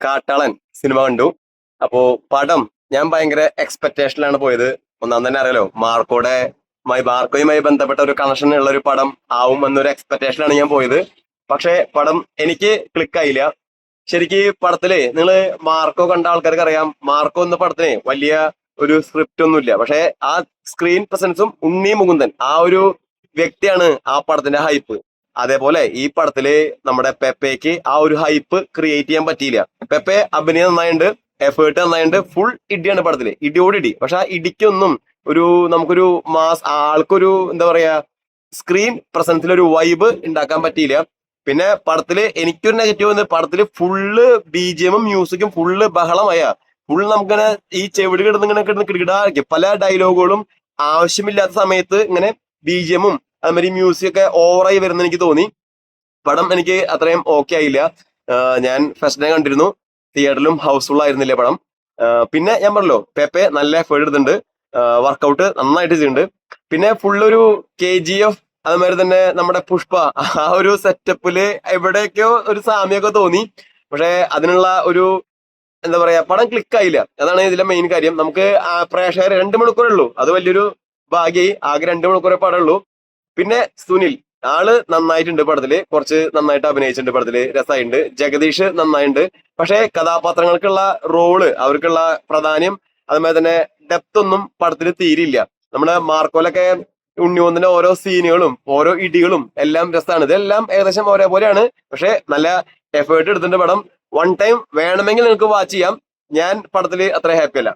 കാട്ടാളൻ സിനിമ കണ്ടു. അപ്പോ പടം ഞാൻ ഭയങ്കര എക്സ്പെക്ടേഷനിലാണ് പോയത്. ഒന്നാം തന്നെ അറിയാലോ, മാർക്കോയുമായി ബന്ധപ്പെട്ട ഒരു കണക്ഷൻ ഉള്ള ഒരു പടം ആവും എന്നൊരു എക്സ്പെക്ടേഷനാണ് ഞാൻ പോയത്. പക്ഷേ പടം എനിക്ക് ക്ലിക്കായില്ല. ശരിക്ക് പടത്തില് നിങ്ങള് മാർക്കോ കണ്ട ആൾക്കാർക്ക് അറിയാം, മാർക്കോ എന്ന പടത്തിന് വലിയ ഒരു സ്ക്രിപ്റ്റ് ഒന്നുമില്ല. പക്ഷെ ആ സ്ക്രീൻ പ്രസൻസും ഉണ്ണി മുകുന്ദൻ ആ ഒരു വ്യക്തിയാണ് ആ പടത്തിന്റെ ഹൈപ്പ്. അതേപോലെ ഈ പടത്തില് നമ്മുടെ പെപ്പയ്ക്ക് ആ ഒരു ഹൈപ്പ് ക്രിയേറ്റ് ചെയ്യാൻ പറ്റിയില്ല. പെപ്പെ അഭിനയം നന്നായിട്ടുണ്ട്, എഫേർട്ട് നന്നായിട്ടുണ്ട്, ഫുൾ ഇടിയാണ് പടത്തില്, ഇടിയോട് ഇടി. പക്ഷെ ആ ഇടിക്കൊന്നും ഒരു നമുക്കൊരു ആൾക്കൊരു എന്താ പറയാ, സ്ക്രീൻ പ്രസൻസിൽ ഒരു വൈബ് ഉണ്ടാക്കാൻ പറ്റിയില്ല. പിന്നെ പടത്തില് എനിക്കൊരു നെഗറ്റീവ് വന്നത്, പടത്തില് ഫുള്ള് ബിജിഎമ്മും മ്യൂസിക്കും ഫുള്ള് ബഹളമായ, ഫുൾ നമുക്കിങ്ങനെ ഈ ചെവിടി കിടന്ന് ഇങ്ങനെ കിടന്ന് കിടകിടായിരിക്കും. പല ഡയലോഗുകളും ആവശ്യമില്ലാത്ത സമയത്ത് ഇങ്ങനെ ബിജിഎമ്മും അതുമാതിരി മ്യൂസിക് ഒക്കെ ഓവറായി വരുന്ന എനിക്ക് തോന്നി. പടം എനിക്ക് അത്രയും ഓക്കെ ആയില്ല. ഞാൻ ഫസ്റ്റ് ഡേ കണ്ടിരുന്നു, തിയേറ്ററിലും ഹൗസ്ഫുൾ ആയിരുന്നില്ല പടം. പിന്നെ ഞാൻ പറഞ്ഞല്ലോ, പെപ്പെ നല്ല എഫേർട്ട് എടുത്തിട്ടുണ്ട്, വർക്കൗട്ട് നന്നായിട്ട് ചെയ്യുന്നുണ്ട്. പിന്നെ ഫുള്ളൊരു KGF അതുമാതിരി തന്നെ നമ്മുടെ പുഷ്പ ആ ഒരു സെറ്റപ്പില് എവിടെയൊക്കെയോ ഒരു സാമ്യമൊക്കെ തോന്നി. പക്ഷെ അതിനുള്ള ഒരു എന്താ പറയാ, പടം ക്ലിക്കായില്ല. അതാണ് ഇതിലെ മെയിൻ കാര്യം. നമുക്ക് പ്രേക്ഷകർ 2 മണിക്കൂറേ ഉള്ളൂ, അത് വലിയൊരു ഭാഗ്യമായി. ആകെ 2 മണിക്കൂറേ പടമുള്ളൂ. പിന്നെ സുനിൽ, ആള് നന്നായിട്ടുണ്ട് പടത്തില്, കുറച്ച് നന്നായിട്ട് അഭിനയിച്ചിട്ടുണ്ട് പടത്തില്, രസമായിട്ടുണ്ട്. ജഗദീഷ് നന്നായിട്ടുണ്ട്. പക്ഷെ കഥാപാത്രങ്ങൾക്കുള്ള റോള്, അവർക്കുള്ള പ്രാധാന്യം, അതുപോലെ തന്നെ ഡെപ്ത് ഒന്നും പടത്തിൽ തീരില്ല. നമ്മുടെ മാർക്കോലൊക്കെ ഉണ്ണിമൂന്നിന്റെ ഓരോ സീനുകളും ഓരോ ഇടികളും എല്ലാം രസമാണ്. ഇതെല്ലാം ഏകദേശം ഒരേപോലെയാണ്. പക്ഷെ നല്ല എഫേർട്ട് എടുത്തിട്ടുണ്ട് പടം. വൺ ടൈം വേണമെങ്കിൽ നിങ്ങൾക്ക് വാച്ച് ചെയ്യാം. ഞാൻ പടത്തില് അത്ര ഹാപ്പി അല്ല.